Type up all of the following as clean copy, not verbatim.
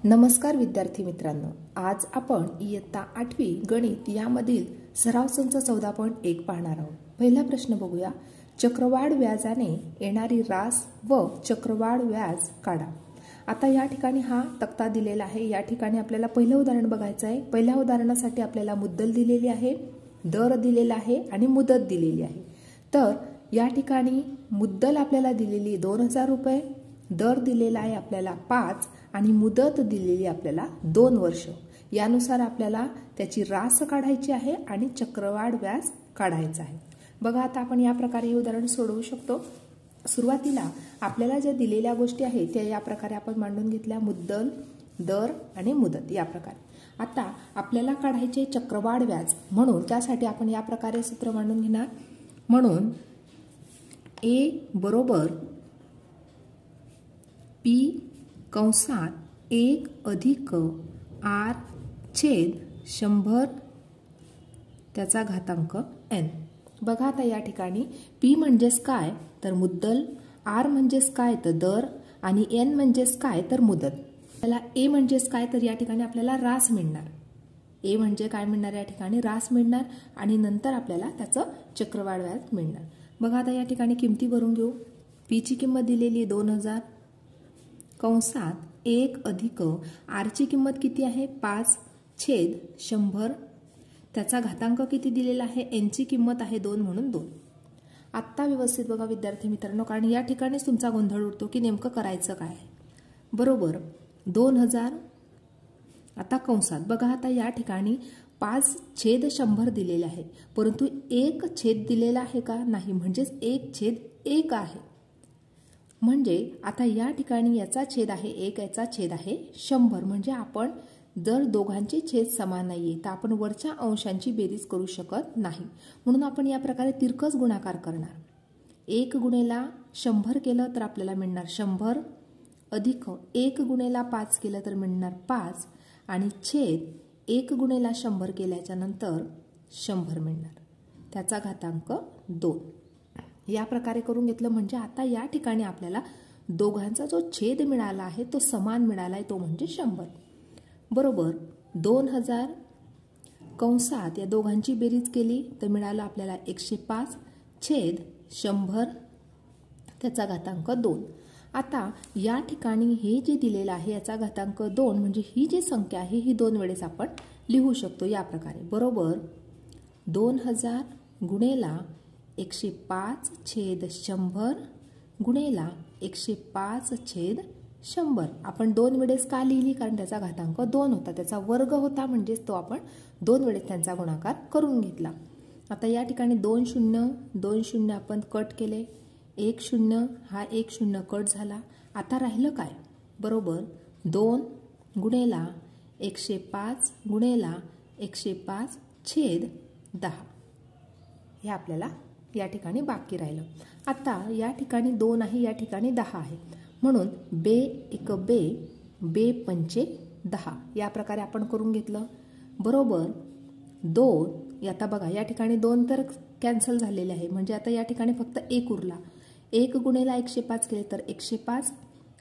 नमस्कार विद्यार्थी मित्रांनो, आज आपण इयत्ता 8वी गणित यामधील सराव संच 14.1 पाहणार आहोत। पहिला प्रश्न बघूया। चक्रवाढ व्याजाने येणारी रास व चक्रवाढ व्याज काढा। आता या ठिकाणी हा तक्ता दिलेला आहे। या ठिकाणी आपल्याला पहिलं उदाहरण बघायचं आहे। पहिल्या उदाहरणासाठी आपल्याला मुद्दल दिलेली आहे, दर दिलेला आहे आणि मुदत दिलेली आहे। तर या ठिकाणी मुद्दल आपल्याला दिलेली 2000 रुपये, दर दिलेला आहे आपल्याला 5 आणि मुदत दिलेली आपल्याला 2 वर्ष। यानुसार आपल्याला त्याची रास काढायची आहे आणि चक्रवाढ व्याज काढायचं आहे। बघा आता आपण या प्रकारे हे उदाहरण सोडवू शकतो। सुरुवातीला आपल्याला ज्या दिलेल्या गोष्टी आहेत त्या या प्रकारे आपण मांडून घेतल्या, मुद्दल, दर आणि मुदत या प्रकारे। आता आपल्याला काढायचे चक्रवाढ व्याज, म्हणून त्यासाठी आपण या प्रकारे सूत्र मांडून घेणार। म्हणून A बरोबर P कंसात 1 अधिक R छेद 100 त्याचा घातांक n। बघा आता या ठिकाणी P म्हणजेच काय तर मुद्दल, R म्हणजेच काय तर दर आणि n म्हणजेच काय तर मुदत। त्याला A म्हणजेच काय तर या ठिकाणी आपल्याला रास मिळणार। A म्हणजे काय मिळणार, या ठिकाणी रास मिळणार आणि नंतर आपल्याला त्याचं चक्रवाढ व्याज मिळणार। बघा आता या ठिकाणी किमती भरून घेऊ। P ची किंमत दिलेली 2000 कंसात 1 अधिक R ची किंमत किती आहे 5 छेद 100 त्याचा घातांक किती दिलेला आहे, n ची किंमत आहे 2 म्हणून 2। आत्ता व्यवस्थित बघा विद्यार्थी मित्रांनो, कारण या ठिकाणीच तुमचा गोंधळ उडतो की नेमकं करायचं काय। बरोबर 2000 आता कंसात बघा, आता या ठिकाणी 5 छेद 100 दिलेले आहे, परंतु 1 छेद दिलेला आहे का नाही, म्हणजेच 1 छेद 1 आहे। म्हणजे आता या ठिकाणी याचा छेद आहे 1, याचा छेद आहे 100। म्हणजे आपण जर दोघांचे छेद समान नाहीये तर आपण वरच्या अंशांची बेरीज करू शकत नाही, म्हणून आपण या प्रकारे तिरकस गुणाकार करणार। 1 गुणेला 100 केलं तर आपल्याला मिळणार 100 अधिक 1 गुणेला 5 केलं तर मिळणार 5 आणि छेद 1 गुणेला 100 केल्याच्या नंतर 100 मिळणार, त्याचा घातांक 2। या प्रकारे करून घेतलं म्हणजे आता या ठिकाणी आपल्याला दोघांचा जो छेद मिळाला आहे तो समान मिळाला आहे, तो म्हणजे 100। बरोबर 2000 कंसात या दोघांची बेरीज केली तर मिळालं आपल्याला 105 छेद 100 त्याचा घातांक 2। आता या ठिकाणी हे जे दिलेलं आहे याचा घातांक 2 म्हणजे ही जी संख्या आहे ही 2 वेळेस आपण लिहू शकतो या प्रकारे। बरोबर 2000 गुणेला 105 छेद 100 गुणेला 105 छेद 100। आपण 2 वेळेस का लिहिली, कारण त्याचा घातांक 2 होता, त्याचा वर्ग होता, म्हणजेच तो आपण 2 वेळेस त्यांचा गुणाकार करून घेतला। आता या ठिकाणी 2 0 आपण कट केले, 1 0 हा 1 0 कट झाला। आता राहिलं काय, बरोबर 2 गुणेला 105 गुणेला 105 छेद 10 हे आपल्याला या ठिकाणी बाकी राहिलं। आता या ठिकाणी 2 आहे, या ठिकाणी 10 आहे, म्हणून बे 1 बे, बे 5 10 या प्रकारे आपण करून घेतलं। बरोबर 2 आता बघा या ठिकाणी 2 तर कॅन्सल झालेले आहे, म्हणजे आता या ठिकाणी फक्त 1 उरला। 1 गुणेला 105 केले तर 105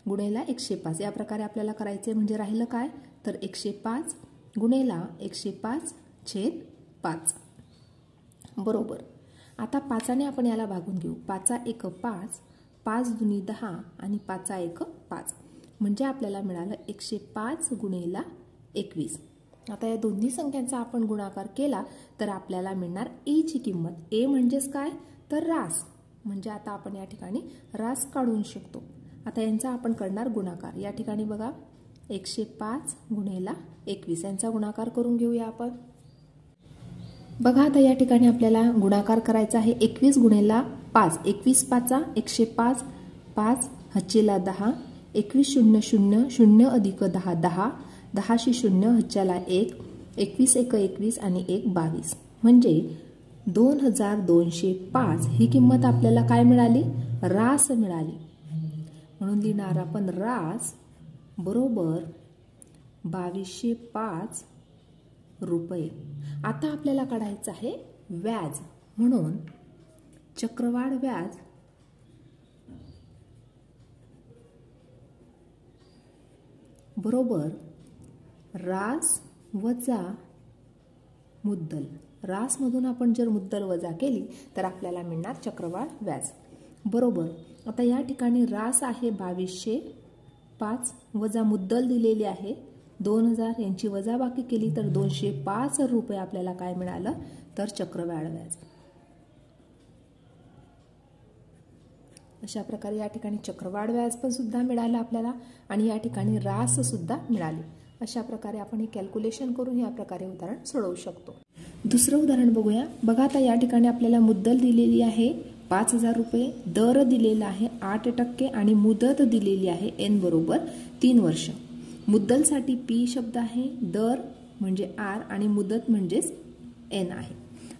गुणेला 105 या प्रकारे आपल्याला करायचे, म्हणजे राहिलं काय तर 105 गुणेला 105 छेद 5। बरोबर आता 5 ने आपण याला भागून घेऊ। 5 1 5, 5 दुनी 10 आणि 5 1 5, म्हणजे आपल्याला मिळालं 105 गुणेला 21। आता या दोन्ही संख्यांचा आपण गुणाकार केला तर आपल्याला मिळणार A ची किंमत। A म्हणजेच काय तर रास, म्हणजे आता आपण या ठिकाणी रास काढू शकतो। आता यांचा आपण करणार गुणाकार। या ठिकाणी बघा 105 गुणेला 21 यांचा गुणाकार करून घेऊया आपण। बघा आता या ठिकाणी आपल्याला गुणाकार करायचा आहे 21 गुणेला 5, 21 5 105, 5 हच्चेला 10, 21 0 0 0 अधिक 10 10, 10 शी 0 हच्च्याला 1, 21 1 21 आणि 1 22, म्हणजे 2205 ही किंमत आपल्याला काय मिळाली, रास मिळाली। म्हणून लिहिणार आपण रास बरोबर 2205 रुपये। आता आपल्याला काढायचं आहे व्याज, म्हणून चक्रवाढ व्याज बरोबर रास वजा मुद्दल, रासमधून आपण जर मुद्दल वजा केली तर आपल्याला मिळणार चक्रवाढ व्याज. बरोबर. आता या ठिकाणी रास आहे 2205 वजा मुद्दल दिलेली आहे 2000, यांची वजाबाकी केली तर 205 रुपये आपल्याला काय मिळालं तर चक्रवाढ व्याज. अशा प्रकारे या ठिकाणी चक्रवाढ व्याज पण सुद्धा मिळालं आपल्याला आणि या ठिकाणी रास सुद्धा मिळाली. अशा प्रकारे आपण हे कॅल्क्युलेशन करून या प्रकारे उदाहरण सोडवू शकतो. दुसरं उदाहरण बघूया. बघा आता या ठिकाणी आपल्याला मुद्दल दिलेली आहे 5000 रुपये, दर दिलेला आहे 8% आणि मुदत दिलेली आहे n बरोबर 3 वर्ष. मुद्दलसाठी P शब्द आहे, दर म्हणजे R आणि मुदत म्हणजेच n आहे.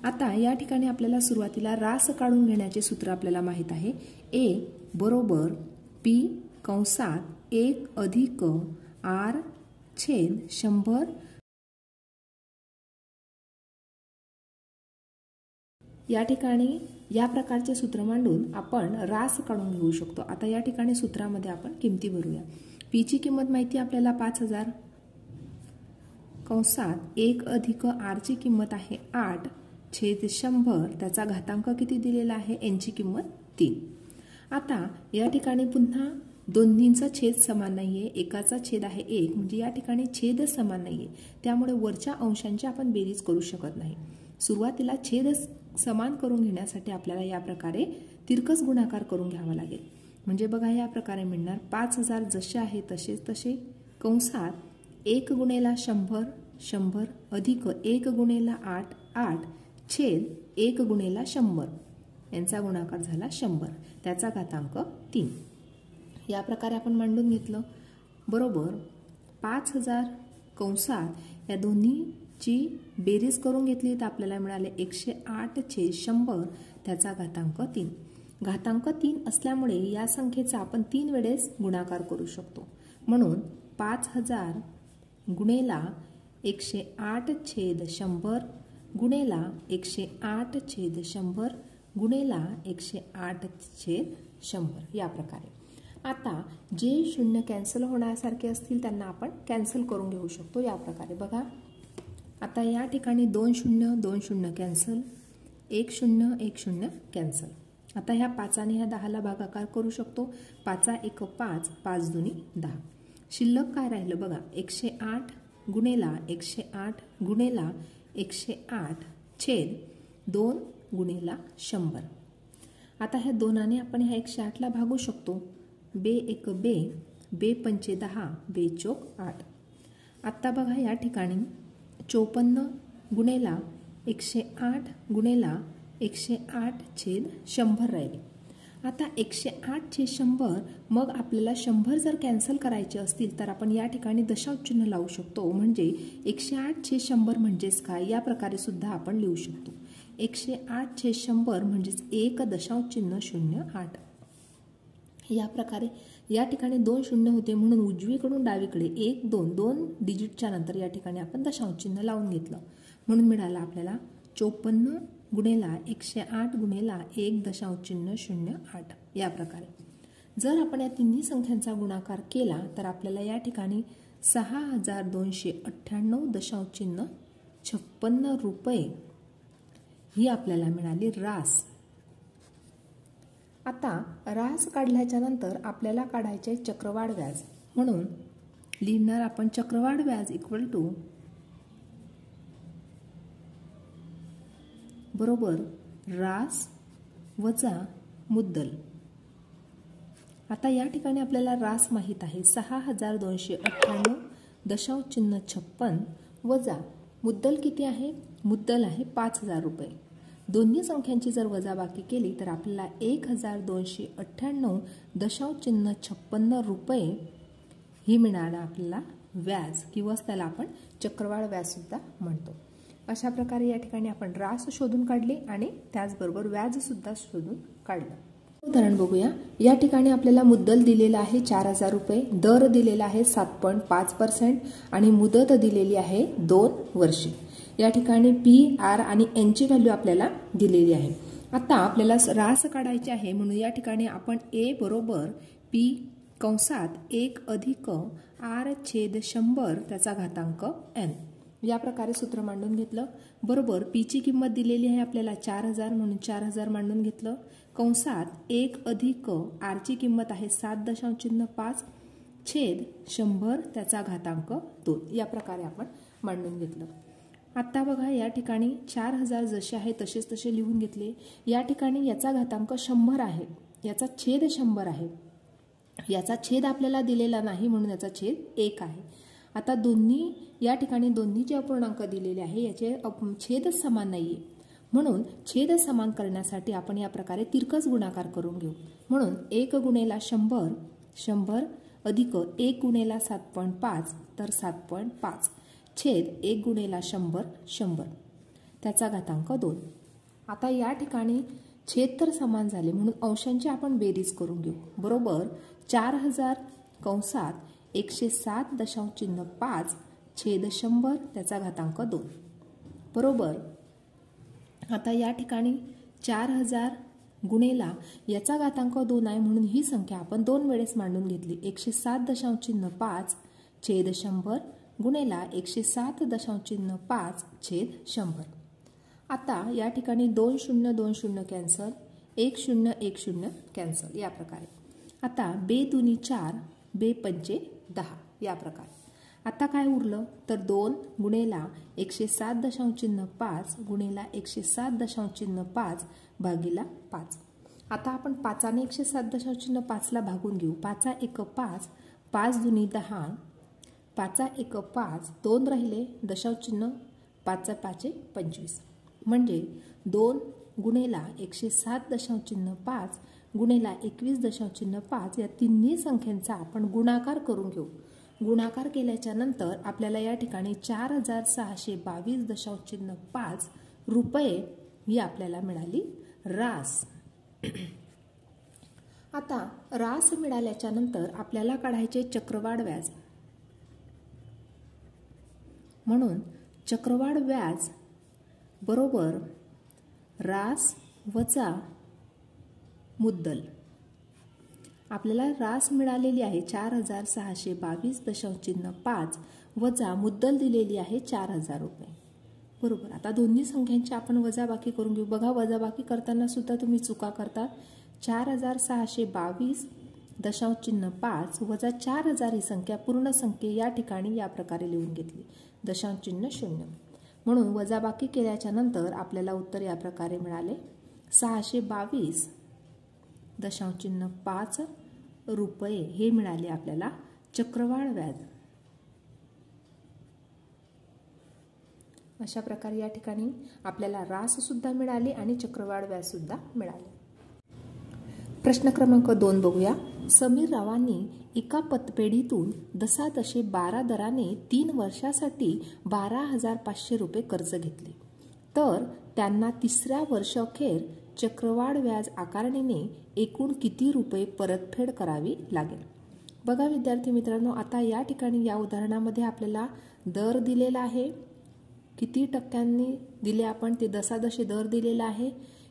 आता या ठिकाणी आपल्याला सुरुवातीला रास काढून घेण्याचे सूत्र आपल्याला माहित आहे. A बरोबर P कंसात 1 अधिक R छेद 100 या ठिकाणी या प्रकारचे सूत्र मांडून आपण रास काढून घेऊ शकतो. आता या ठिकाणी सूत्रामध्ये आपण किमती भरूया. P ची किंमत माहिती आपल्याला 5000 कंसात 1 अधिक R ची किंमत आहे 8 छेद 100, त्याचा घातांक किती दिलेला आहे n ची किंमत 3. आता या ठिकाणी पुन्हा दोन्हींचा छेद समान नाहीये, एकाचा छेद आहे 1 म्हणजे या ठिकाणी छेद समान नाहीये, त्यामुळे वरच्या अंशांची आपण बेरीज करू शकत नाही. सुरुवातीला छेद समान करून घेण्यासाठी आपल्याला या प्रकारे तिरकस गुणाकार करून घ्यावा लागेल. म्हणजे बघा या प्रकारे मिळणार 5000 जसे आहे तसेच तसे कंसात 1 गुणेला 100 100 अधिक 1 गुणेला 8 8 छेद 1 गुणेला 100, यांचा गुणाकार झाला 100, त्याचा घातांक 3. या प्रकारे आपण मांडून घेतलं. बरोबर 5000 कंसात या दोन्हीची बेरीज करून घेतली तर आपल्याला मिळाले 108 छेद 100, त्याचा घातांक 3. घातांक 3 असल्यामुळे या संख्येचा आपण 3 वेळेस गुणाकार करू शकतो. म्हणून 5000 गुणेला 108 छेद 100 गुणेला 108 छेद 100 गुणेला 108 छेद 100 या प्रकारे. आता जे शून्य कॅन्सल होण्यासारखे असतील त्यांना आपण कॅन्सल करून घेऊ शकतो या प्रकारे. बघा आता या ठिकाणी 2 0 2 0 कॅन्सल, 1 0 1 0 कॅन्सल. आता ह्या 5 आणि ह्या 10ला भागाकार करू शकतो. 5 1 5 5 2 10. शिल्लक काय राहिलं बघा 108 गुणेला 108 गुणेला 108 छेद 2 गुणेला 100. आता ह्या 2 आपण ह्या 108ला भागू शकतो. बे 1 बे, बे 5 10, बे 4 8. आत्ता बघा या ठिकाणी 54 गुणेला 108 गुणेला 108 छेद 100 राहिले. आता 108 छेद 100 मग आपल्याला 100 जर कॅन्सल करायचे असतील तर आपण या ठिकाणी दशांश चिन्ह लावू शकतो. म्हणजे 108 छेद 100 म्हणजेच काय या प्रकारे सुद्धा आपण लिहू शकतो. 108 छेद 100 म्हणजेच 1.08. या प्रकारे या ठिकाणी 2 शून्य होते म्हणून उजवीकडून डावीकडे 1 2 2 डिजिटच्या नंतर या ठिकाणी आपण दशांश चिन्ह लावून घेतलं. म्हणून मिळाला आपल्याला 54 गुणेला 108 गुणेला 1.08 या प्रकारे. जर आपण या तिन्ही संख्यांचा गुणाकार केला तर आपल्याला या ठिकाणी 6298.56 रुपये ही आपल्याला मिळाली रास. आता रास काढल्याच्या नंतर आपल्याला काढायचे चक्रवाढ व्याज. म्हणून लिहिणार आपण चक्रवाढ व्याज इक्वल टू बरोबर रास वजा मुद्दल. आता या ठिकाणी आपल्याला रास माहित आहे 6298.56 वजा मुद्दल किती आहे, मुद्दल आहे 5000 रुपये. दोन्ही संख्यांची जर वजाबाकी केली तर आपल्याला 1298.56 रुपये ही मिळणार आपल्याला व्याज किंवा त्याला आपण चक्रवाढ व्याज सुद्धा म्हणतो. अशा प्रकारे या ठिकाणी आपण रास शोधून काढले आणि त्याचबरोबर व्याज सुद्धा शोधून काढलं. उदाहरण बघूया. या ठिकाणी आपल्याला मुद्दल दिलेला आहे 4000 रुपये, दर दिलेला आहे 7.5% आणि मुदत दिलेली आहे 2 वर्षे. या ठिकाणी पी आर आणि एन ची व्हॅल्यू आपल्याला दिलेली आहे. आता आपल्याला रास काढायची आहे म्हणून या ठिकाणी आपण ए बरोबर पी कंसात 1 अधिक r छेद 100 त्याचा घातांक n. या प्रकारे सूत्र मांडून घेतलं. बरोबर पीची किंमत दिलेली आहे आपल्याला 4000 म्हणून 4000 मांडून घेतलं. कंसात 1 अधिक आरची किंमत आहे 7.5 छेद 100 त्याचा घातांक 2. या प्रकारे आपण मांडून घेतलं. आता बघा या ठिकाणी 4000 जसे आहे तसे लिहून घेतले. या ठिकाणी याचा घातांक 100 आहे, याचा छेद 100 आहे. याचा छेद आपल्याला दिलेला नाही म्हणून याचा छेद 1 आहे. आता दोन्ही या ठिकाणी दोन्ही जे अपूर्णांक दिलेले आहे याचे छेद समान नाहीये, म्हणून छेद समान करण्यासाठी आपण या प्रकारे तिरकस गुणाकार करून घेऊ. म्हणून 1 गुणेला 100 100 अधिक 1 गुणेला 7.5 तर 7.5 छेद 1 गुणेला 100 100 त्याचा घातांक 2. आता या ठिकाणी छेद तर समान झाले म्हणून अंशांची आपण बेरीज करून घेऊ. बरोबर 4000 कंसात 107.5 छेद 100 त्याचा घातांक 2. बरोबर आता या ठिकाणी 4000 गुणेला याचा घातांक 2 आहे म्हणून ही संख्या आपण 2 वेळेस मांडून घेतली. 107.5 छेद 100 गुणेला 107.5 छेद 100. आता या ठिकाणी 2 0 2 0 कॅन्सल, 1 0 1 0 कॅन्सल. या प्रकारे आता 2 दुनी 4 2 पंचे 10 या प्रकारे. आता काय उरलं तर 2 गुणेला 107.5 गुणेला 107.5 भागिला 5. आता आपण 5 ने 107.5 ला भागून घेऊ. 5 1 5 5 दुनी 10 5 1 5 2 राहिले दशांशचिन्ह 5 5 25 म्हणजे 2 गुणेला 107.5 गुणेला 21.5 या तिन्ही संख्यांचा आपण गुणाकार करून घेऊ. गुणाकार केल्याच्या नंतर आपल्याला या ठिकाणी 4622.5 रुपये ही आपल्याला मिळाली रास. आता रास मिळाल्याच्या नंतर आपल्याला काढायचे चक्रवाढ व्याज. म्हणून चक्रवाढ व्याज बरोबर रास वजा मुद्दल. आपल्याला रास मिळालेली आहे 4622.5 वजा मुद्दल दिलेली आहे 4000 रुपये. बरोबर आता दोन्ही संख्यांची आपण वजाबाकी करून घेऊ. बघा वजाबाकी करताना सुद्धा तुम्ही चुका करतात. 4622.5 वजा 4000 ही संख्या पूर्ण संख्या या ठिकाणी या प्रकारे लिहून घेतली. दशांशचिन्ह 0 म्हणून वजाबाकी केल्याच्या नंतर आपल्याला उत्तर या प्रकारे मिळाले 622.5 रुपये हे मिळाले आपल्याला चक्रवाढ व्याज. अशा प्रकारे या ठिकाणी आपल्याला रास सुद्धा मिळाले आणि चक्रवाढ व्याज सुद्धा मिळाले. प्रश्न क्रमांक 2 बघूया. समीर रावांनी एका पतपेढीतून 10.12 दराने 3 वर्षासाठी 12,500 रुपये कर्ज घेतले, तर त्यांना तिसऱ्या वर्षअखेर चक्रवाढ व्याज आकारणीने एकूण किती रुपये परतफेड करावी लागेल. बघा विद्यार्थी मित्रांनो, आता या ठिकाणी या उदाहरणामध्ये आपल्याला दर दिलेला आहे, किती टक्क्यांनी दिले आपण ते दशादशे दर दिलेला आहे,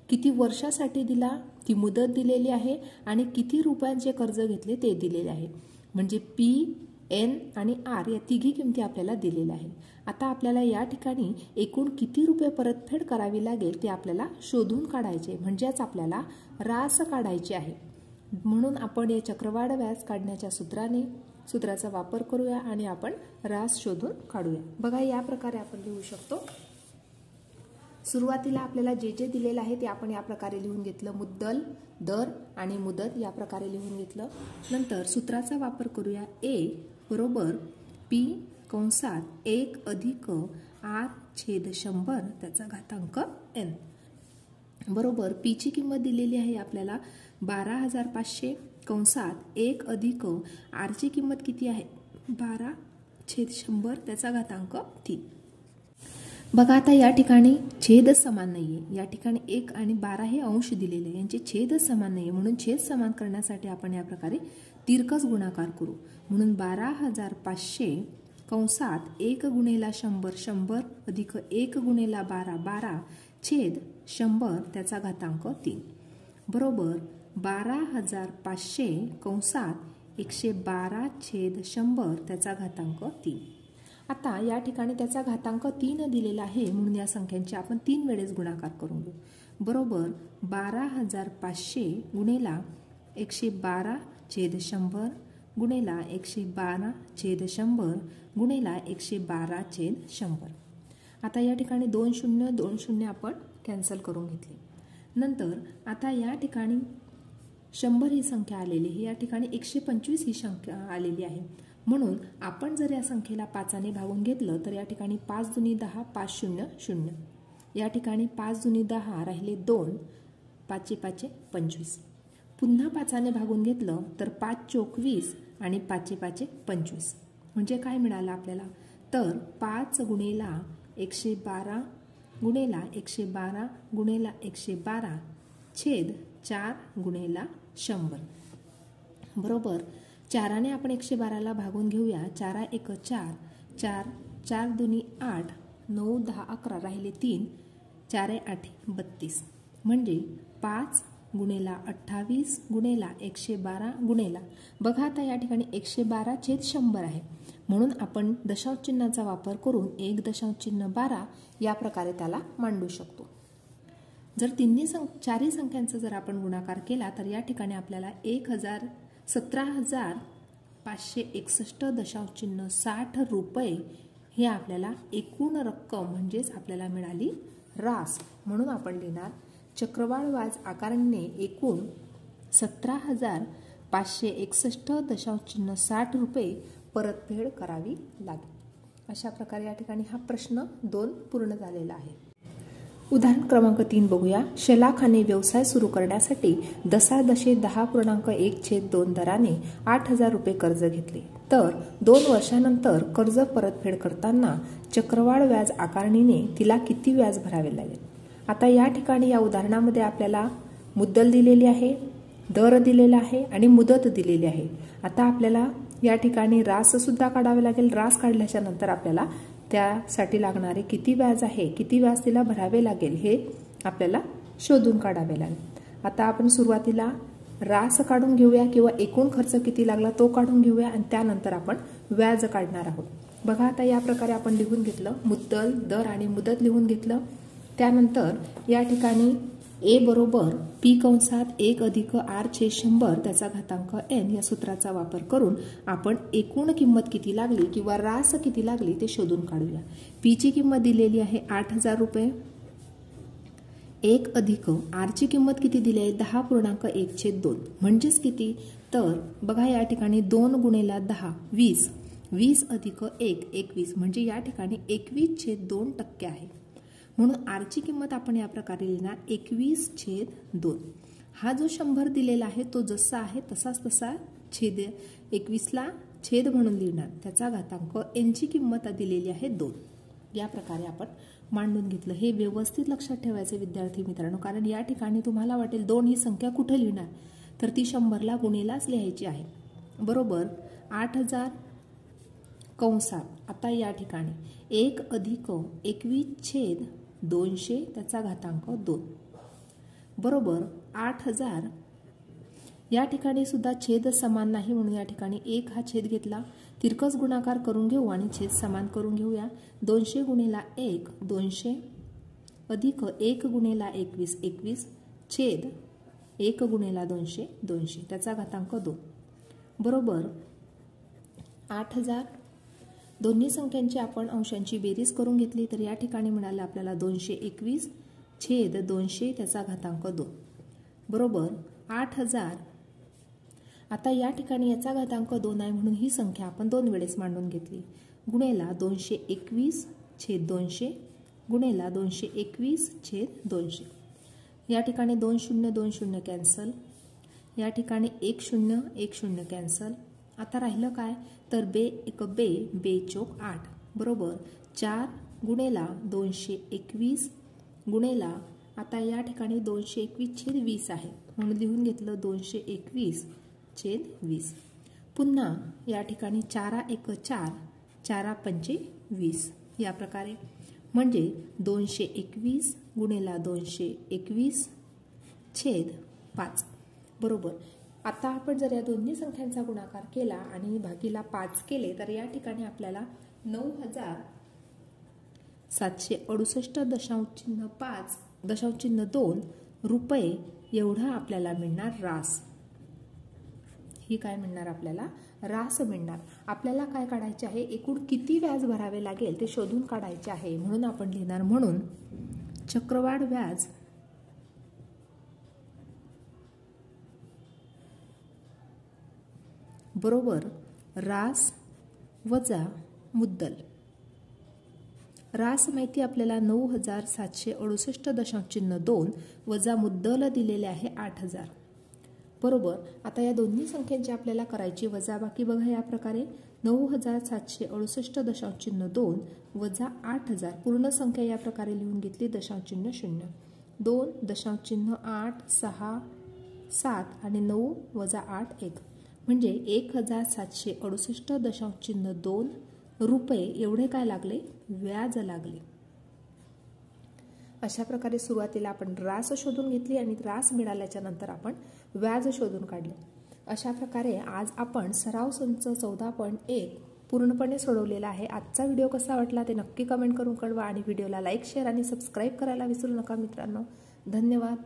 किती वर्षासाठी दिला ती मुदत दिलेली आहे आणि किती रुपयांचे कर्ज घेतले ते दिलेले आहे. म्हणजे पी, एन आणि आर या तिघी किमती आपल्याला दिलेल्या आहे. आता आपल्याला या ठिकाणी एकूण किती रुपये परतफेड करावी लागेल ते आपल्याला शोधून काढायचे, म्हणजेच आपल्याला रास काढायची आहे. म्हणून आपण या चक्रवाढ व्याज काढण्याच्या सूत्राचा वापर करूया आणि आपण रास शोधून काढूया. बघा या प्रकारे आपण लिहू शकतो. सुरुवातीला आपल्याला जे जे दिलेलं आहे ते आपण या प्रकारे लिहून घेतलं. मुद्दल, दर आणि मुदत या प्रकारे लिहून घेतलं. नंतर सूत्राचा वापर करूया. ए बरोबर पी कंसात 1 अधिक आर छेद 100 त्याचा घातांक एन. बरोबर पीची किंमत दिलेली आहे आपल्याला 12,500 कंसात 1 अधिक आरची किंमत किती आहे 12/100 त्याचा घातांक 3. बघा आता या ठिकाणी छेद समान नाहीये. या ठिकाणी 1 आणि 12 हे अंश दिलेले आहे, यांचे छेद समान नाहीये. म्हणून छेद समान करण्यासाठी आपण या प्रकारे तिरकस गुणाकार करू. म्हणून 12,500 कंसात 1 गुणेला 100 100 अधिक 1 गुणेला 12 12 छेद 100 त्याचा घातांक 3. बरोबर 12,500 कंसात 112/100 त्याचा घातांक 3. आता या ठिकाणी त्याचा घातांक 3 दिलेला आहे म्हणून या संख्यांचे आपण 3 वेळेस गुणाकार करून घेऊ. बरोबर 12,500 गुणिला 112/100 गुणिला 112/100 गुणिला 112/100. आता या ठिकाणी 2 शून्य आपण कॅन्सल करून घेतले. नंतर आता या ठिकाणी 100 ही संख्या आलेली आहे, या ठिकाणी 125 ही संख्या आलेली आहे. म्हणून आपण जर या संख्येला 5ने भागून घेतलं तर या ठिकाणी 5 दुनी 10, 5 शून्य 0. या ठिकाणी 5 दुनी 10 राहिले 2, 5 5 25. पुन्हा 5ने भागून घेतलं तर 5 चोक 20 आणि 5 5 25. म्हणजे काय मिळालं आपल्याला, तर 5 गुणिला 112 गुणिला 112 गुणिला 112 छेद 4 गुणिला 100. बरोबर 4ने आपण 112ला भागून घेऊया. 4 1 4, 4 4 दुनी 8, 9 10 11 राहिले 3, 4 8 32. म्हणजे 5 गुणिला 28 गुणिला 112 गुणिला, बघा आता या ठिकाणी 112/100 आहे म्हणून आपण दशांश चिन्हाचा वापर करून 1.12 या प्रकारे त्याला मांडू शकतो. जर चारही संख्यांचा जर आपण गुणाकार केला तर या ठिकाणी आपल्याला 17,561.60 रुपये हे आपल्याला एकूण रक्कम म्हणजेच आपल्याला मिळाली रास. म्हणून आपण लिहिणार चक्रवाढ व्याज आकारणीने एकूण 17,561.60 रुपये परतफेड करावी लागेल. अशा प्रकारे या ठिकाणी हा प्रश्न 2 पूर्ण झालेला आहे. उदाहरण क्रमांक 3 बघूया. शलाखाने व्यवसाय सुरू करण्यासाठी दशादशे 10.1/2 दराने 8,000 रुपये कर्ज घेतले. तर 2 वर्षानंतर कर्ज परतफेड करताना चक्रवाढ व्याज आकारणीने तिला किती व्याज भरावे लागेल. आता या ठिकाणी या उदाहरणामध्ये आपल्याला मुद्दल दिलेली आहे, दर दिलेला आहे आणि मुदत दिलेली आहे. आता आपल्याला या ठिकाणी रास सुद्धा काढावे लागेल. रास काढल्याच्या नंतर आपल्याला त्यासाठी लागणारे किती व्याज आहे, किती व्याज तिला भरावे लागेल हे आपल्याला शोधून काढावे लागेल. आता आपण सुरुवातीला रास काढून घेऊया किंवा एकूण खर्च किती लागला तो काढून घेऊया आणि त्यानंतर आपण व्याज काढणार आहोत. बघा आता या प्रकारे आपण लिहून घेतलं, मुद्दल, दर आणि मुदत लिहून घेतलं. त्यानंतर या ठिकाणी ए बरोबर पी कंसात 1 अधिक r/100 त्याचा घातांक n या सूत्राचा वापर करून आपण एकूण किंमत किती लागली किंवा रास किती लागली ते शोधून काढूया. पी ची किंमत दिलेली आहे 8,000 रुपये. 1 अधिक r ची किंमत किती दिली आहे 10.1/2 म्हणजेच किती, तर बघा या ठिकाणी 2 गुणिला 10 20, 20 अधिक 1 21 म्हणजे या ठिकाणी 21/2% आहे. म्हणून आर ची किंमत आपण या प्रकारे लिहिणार 21/2. हा जो 100 दिलेला आहे तो जसा आहे तसा छेद 21ला छेद म्हणून लिहिणार. त्याचा घातांक n ची किंमत दिलेली आहे 2. या प्रकारे आपण मांडून घेतलं. हे व्यवस्थित लक्षात ठेवायचे विद्यार्थी मित्रांनो, कारण या ठिकाणी तुम्हाला वाटेल 2 ही संख्या कुठे लिहिणार, तर ती 100ला गुणिलाच लिहायची आहे. बरोबर 8,000 कंसात आता या ठिकाणी 1 अधिक 21/200 त्याचा घातांक 2 बरोबर 8,000. या ठिकाणी सुद्धा छेद समान नाही म्हणून या ठिकाणी 1 हा छेद घेतला. तिरकस गुणाकार करून घेऊ आणि छेद समान करून घेऊया. 200 गुणिला 1 200 अधिक 1 गुणिला 21 21 छेद 1 गुणिला 200 200 त्याचा घातांक 2 बरोबर 8,000. दोन्ही संख्यांची आपण अंशांची बेरीज करून घेतली तर या ठिकाणी मिळालं आपल्याला 221 छेद 200 त्याचा घातांक 2 बरोबर 8,000. आता या ठिकाणी याचा घातांक 2 आहे म्हणून ही संख्या आपण 2 वेळेस मांडून घेतली. गुणेला 221 छेद 200 गुणेला 221 छेद 200. या ठिकाणी 2 0 कॅन्सल. या ठिकाणी 1 0 कॅन्सल. आता राहिलं काय, तर बे 1 बे, बे चोक 8 बरोबर 4 गुणेला 221 गुणेला आता या ठिकाणी 221 छेद 20 आहे म्हणून लिहून घेतलं 221 छेद 20. पुन्हा या ठिकाणी 4 1 4 4 5 20 या प्रकारे म्हणजे 221 गुणेला 221 छेद 5 बरोबर आता आपण जर या दोन्ही संख्यांचा गुणाकार केला आणि भागीला 5 केले तर या ठिकाणी आपल्याला 9,768.5 रुपये एवढा आपल्याला मिळणार रास। ही काय मिळणार आपल्याला? रास मिळणार। आपल्याला काय काढायचे आहे? एकूण किती व्याज भरावे लागेल ते शोधून काढायचे आहे। म्हणून आपण लिहिणार म्हणून चक्रवाढ व्याज बरोबर रास वजा मुद्दल। रास माहिती आपल्याला 9,768.2 वजा मुद्दल दिलेले आहे 8,000 बरोबर। आता या दोन्ही संख्यांची आपल्याला करायची वजाबाकी बघा या प्रकारे 9,768.2 वजा 8,000 पूर्ण संख्या या प्रकारे लिहून घेतली दशांशचिन्ह 0 2 दशांशचिन्ह 8 6 7 आणि 9 वजा 8 1 म्हणजे 1,768.2 रुपये एवढे काय लागले? व्याज लागले। अशा प्रकारे सुरुवातीला आपण रास शोधून घेतली आणि रास मिळाल्याच्या नंतर आपण व्याज शोधून काढले। अशा प्रकारे आज आपण सराव संच 14.1 पूर्णपणे सोडवलेला आहे। आजचा व्हिडिओ कसा वाटला ते नक्की कमेंट करून कळवा आणि व्हिडिओला लाईक शेअर आणि सबस्क्राईब करायला विसरू नका मित्रांनो। धन्यवाद।